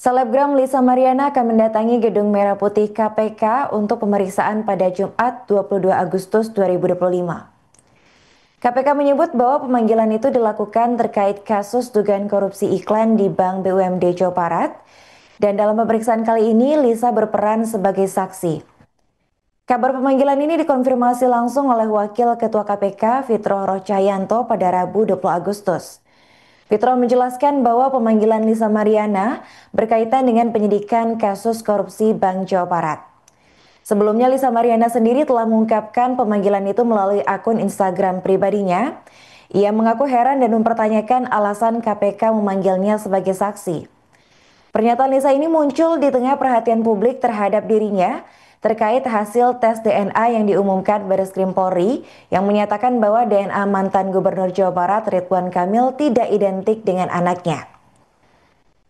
Selebgram Lisa Mariana akan mendatangi Gedung Merah Putih KPK untuk pemeriksaan pada Jumat 22 Agustus 2025. KPK menyebut bahwa pemanggilan itu dilakukan terkait kasus dugaan korupsi iklan di Bank BUMD Jawa Barat, dan dalam pemeriksaan kali ini Lisa berperan sebagai saksi. Kabar pemanggilan ini dikonfirmasi langsung oleh Wakil Ketua KPK Fitro Rohcahyanto pada Rabu 20 Agustus. Fitro menjelaskan bahwa pemanggilan Lisa Mariana berkaitan dengan penyidikan kasus korupsi Bank Jawa Barat. Sebelumnya Lisa Mariana sendiri telah mengungkapkan pemanggilan itu melalui akun Instagram pribadinya. Ia mengaku heran dan mempertanyakan alasan KPK memanggilnya sebagai saksi. Pernyataan Lisa ini muncul di tengah perhatian publik terhadap dirinya terkait hasil tes DNA yang diumumkan Bareskrim Polri yang menyatakan bahwa DNA mantan Gubernur Jawa Barat Ridwan Kamil tidak identik dengan anaknya.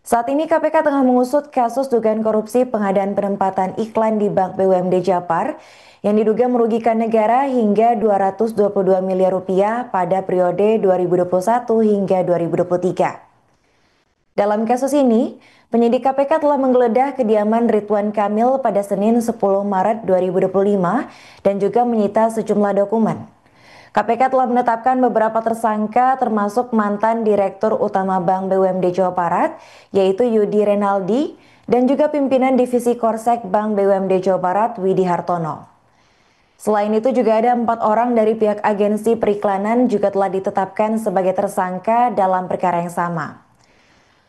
Saat ini KPK tengah mengusut kasus dugaan korupsi pengadaan penempatan iklan di Bank BUMD Jabar yang diduga merugikan negara hingga 222 miliar rupiah pada periode 2021 hingga 2023. Dalam kasus ini, penyidik KPK telah menggeledah kediaman Ridwan Kamil pada Senin 10 Maret 2025 dan juga menyita sejumlah dokumen. KPK telah menetapkan beberapa tersangka termasuk mantan Direktur Utama Bank BUMD Jawa Barat, yaitu Yudi Renaldi, dan juga pimpinan Divisi Korsek Bank BUMD Jawa Barat, Widi Hartono. Selain itu juga ada 4 orang dari pihak agensi periklanan juga telah ditetapkan sebagai tersangka dalam perkara yang sama.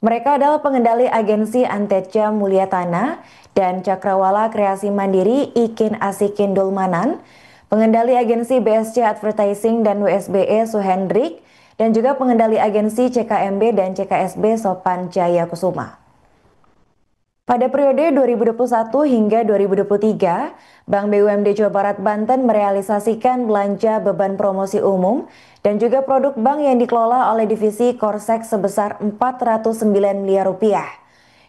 Mereka adalah pengendali agensi Anteja Mulyatana dan Cakrawala Kreasi Mandiri Ikin Asikin Dulmanan, pengendali agensi BSC Advertising dan WSBE Suhendrik, dan juga pengendali agensi CKMB dan CKSB Sopan Jaya Kusuma. Pada periode 2021 hingga 2023, Bank BUMD Jawa Barat Banten merealisasikan belanja beban promosi umum dan juga produk bank yang dikelola oleh divisi Korsek sebesar 409 miliar rupiah,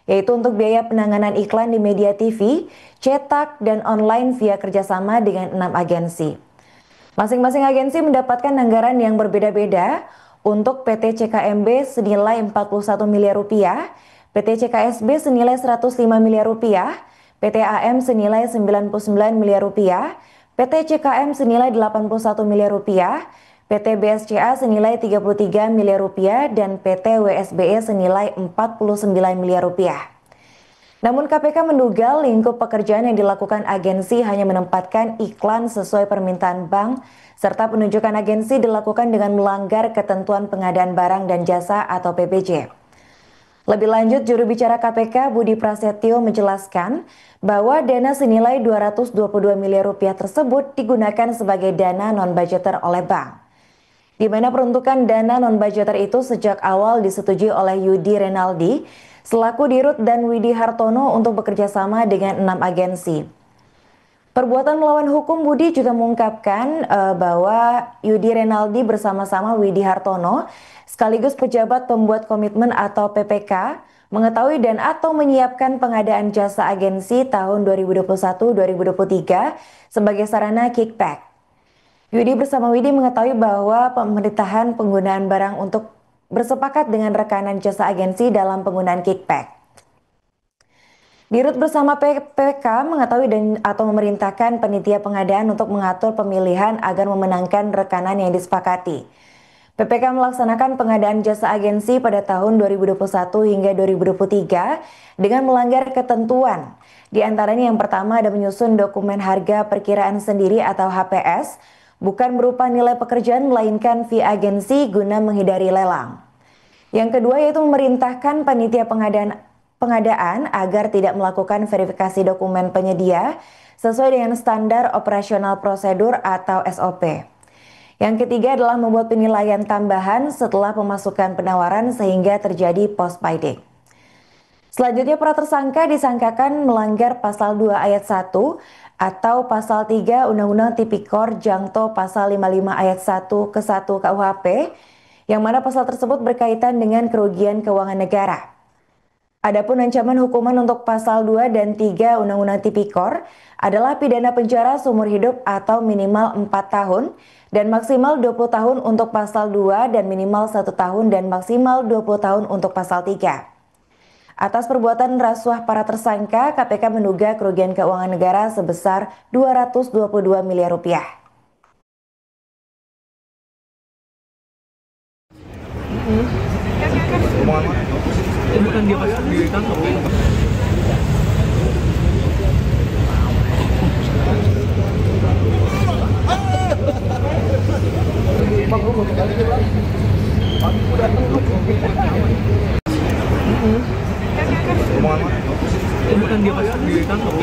yaitu untuk biaya penanganan iklan di media TV, cetak, dan online via kerjasama dengan 6 agensi. Masing-masing agensi mendapatkan anggaran yang berbeda-beda. Untuk PT CKMB senilai 41 miliar rupiah, PT CKSB senilai 105 miliar rupiah, PT AM senilai 99 miliar rupiah, PT CKM senilai 81 miliar rupiah, PT BSCA senilai 33 miliar rupiah, dan PT WSBE senilai 49 miliar rupiah. Namun KPK menduga lingkup pekerjaan yang dilakukan agensi hanya menempatkan iklan sesuai permintaan bank, serta penunjukan agensi dilakukan dengan melanggar ketentuan pengadaan barang dan jasa atau PBJ. Lebih lanjut, juru bicara KPK Budi Prasetyo menjelaskan bahwa dana senilai 222 miliar rupiah tersebut digunakan sebagai dana non-budgeter oleh bank, di mana peruntukan dana non-budgeter itu sejak awal disetujui oleh Yudi Renaldi selaku Dirut dan Widi Hartono untuk bekerja sama dengan 6 agensi. Perbuatan melawan hukum Budi juga mengungkapkan bahwa Yudi Renaldi bersama-sama Widi Hartono sekaligus pejabat pembuat komitmen atau PPK mengetahui dan atau menyiapkan pengadaan jasa agensi tahun 2021-2023 sebagai sarana kickback. Yudi bersama Widi mengetahui bahwa pemerintahan penggunaan barang untuk bersepakat dengan rekanan jasa agensi dalam penggunaan kickback. Dirut bersama PPK mengetahui dan atau memerintahkan panitia pengadaan untuk mengatur pemilihan agar memenangkan rekanan yang disepakati. PPK melaksanakan pengadaan jasa agensi pada tahun 2021 hingga 2023 dengan melanggar ketentuan. Di antaranya yang pertama ada menyusun dokumen harga perkiraan sendiri atau HPS, bukan berupa nilai pekerjaan melainkan fee agensi guna menghindari lelang. Yang kedua yaitu memerintahkan panitia pengadaan agar tidak melakukan verifikasi dokumen penyedia sesuai dengan standar operasional prosedur atau SOP. Yang ketiga adalah membuat penilaian tambahan setelah pemasukan penawaran sehingga terjadi post bidding. Selanjutnya para tersangka disangkakan melanggar pasal 2 ayat 1 atau pasal 3 Undang-Undang Tipikor Jangto pasal 55 ayat 1 ke 1 KUHP, yang mana pasal tersebut berkaitan dengan kerugian keuangan negara. Adapun ancaman hukuman untuk pasal 2 dan 3 Undang-Undang Tipikor adalah pidana penjara seumur hidup atau minimal 4 tahun dan maksimal 20 tahun untuk pasal 2 dan minimal 1 tahun dan maksimal 20 tahun untuk pasal 3. Atas perbuatan rasuah para tersangka, KPK menduga kerugian keuangan negara sebesar 222 miliar rupiah. Bukan dia pasti ditangkap. Bukan dia pasti ditangkap.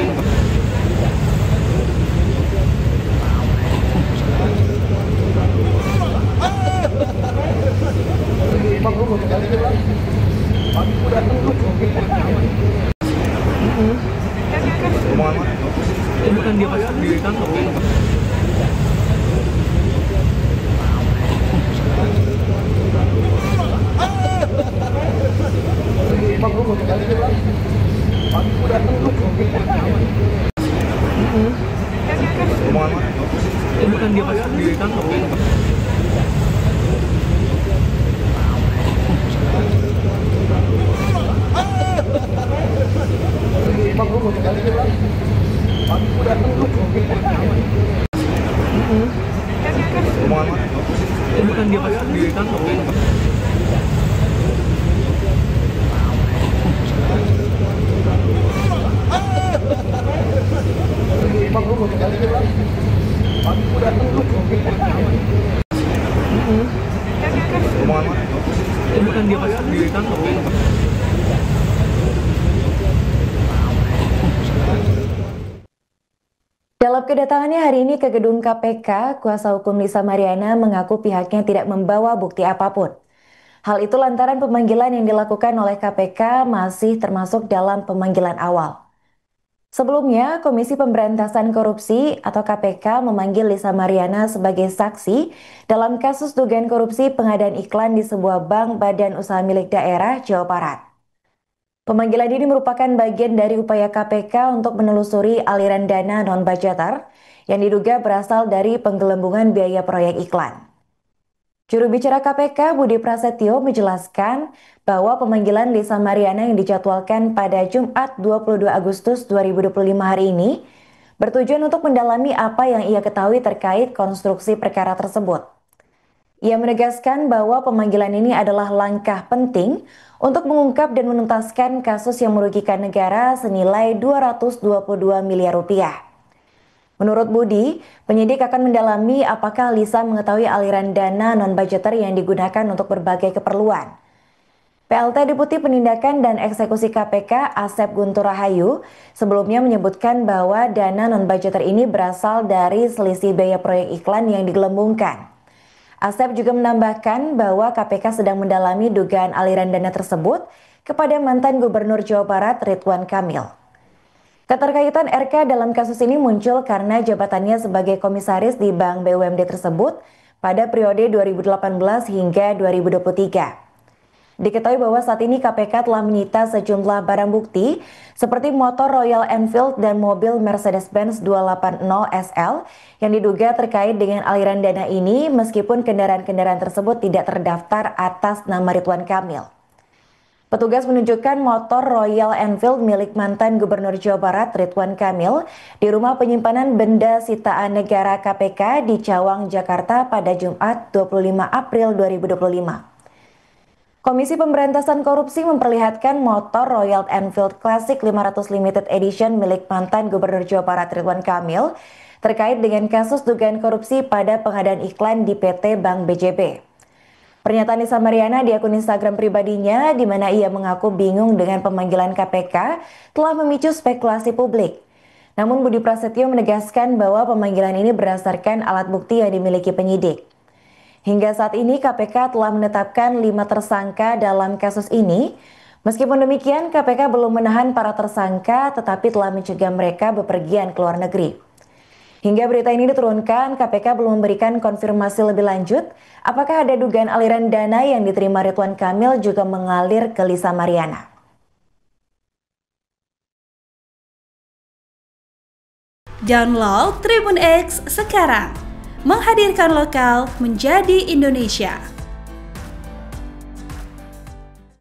Bukan dia pasti ditangkap. Bukan dia pasti ditangkap. Bukan dia pasti ditangkap. Bukan dia pasti ditangkap. Dalam kedatangannya hari ini ke gedung KPK, kuasa hukum Lisa Mariana mengaku pihaknya tidak membawa bukti apapun. Hal itu lantaran pemanggilan yang dilakukan oleh KPK masih termasuk dalam pemanggilan awal. Sebelumnya, Komisi Pemberantasan Korupsi atau KPK memanggil Lisa Mariana sebagai saksi dalam kasus dugaan korupsi pengadaan iklan di sebuah bank badan usaha milik daerah Jawa Barat. Pemanggilan ini merupakan bagian dari upaya KPK untuk menelusuri aliran dana non-budgeter yang diduga berasal dari penggelembungan biaya proyek iklan. Juru bicara KPK Budi Prasetyo menjelaskan bahwa pemanggilan Lisa Mariana yang dijadwalkan pada Jumat 22 Agustus 2025 hari ini bertujuan untuk mendalami apa yang ia ketahui terkait konstruksi perkara tersebut. Ia menegaskan bahwa pemanggilan ini adalah langkah penting untuk mengungkap dan menuntaskan kasus yang merugikan negara senilai 222 miliar rupiah. Menurut Budi, penyidik akan mendalami apakah Lisa mengetahui aliran dana non-budgeter yang digunakan untuk berbagai keperluan. PLT Deputi Penindakan dan Eksekusi KPK Asep Guntur Rahayu sebelumnya menyebutkan bahwa dana non-budgeter ini berasal dari selisih biaya proyek iklan yang digelembungkan. Asep juga menambahkan bahwa KPK sedang mendalami dugaan aliran dana tersebut kepada mantan Gubernur Jawa Barat Ridwan Kamil. Keterkaitan RK dalam kasus ini muncul karena jabatannya sebagai komisaris di Bank BUMD tersebut pada periode 2018 hingga 2023. Diketahui bahwa saat ini KPK telah menyita sejumlah barang bukti seperti motor Royal Enfield dan mobil Mercedes-Benz 280 SL yang diduga terkait dengan aliran dana ini meskipun kendaraan-kendaraan tersebut tidak terdaftar atas nama Ridwan Kamil. Petugas menunjukkan motor Royal Enfield milik mantan Gubernur Jawa Barat Ridwan Kamil di rumah penyimpanan benda sitaan negara KPK di Cawang, Jakarta pada Jumat 25 April 2025. Komisi Pemberantasan Korupsi memperlihatkan motor Royal Enfield Classic 500 Limited Edition milik mantan Gubernur Jawa Barat Ridwan Kamil terkait dengan kasus dugaan korupsi pada pengadaan iklan di PT Bank BJB. Pernyataan Lisa Mariana di akun Instagram pribadinya di mana ia mengaku bingung dengan pemanggilan KPK telah memicu spekulasi publik. Namun Budi Prasetyo menegaskan bahwa pemanggilan ini berdasarkan alat bukti yang dimiliki penyidik. Hingga saat ini KPK telah menetapkan 5 tersangka dalam kasus ini. Meskipun demikian, KPK belum menahan para tersangka tetapi telah mencegah mereka bepergian ke luar negeri. Hingga berita ini diturunkan, KPK belum memberikan konfirmasi lebih lanjut apakah ada dugaan aliran dana yang diterima Ridwan Kamil juga mengalir ke Lisa Mariana. Download Tribun X sekarang. Menghadirkan lokal menjadi Indonesia.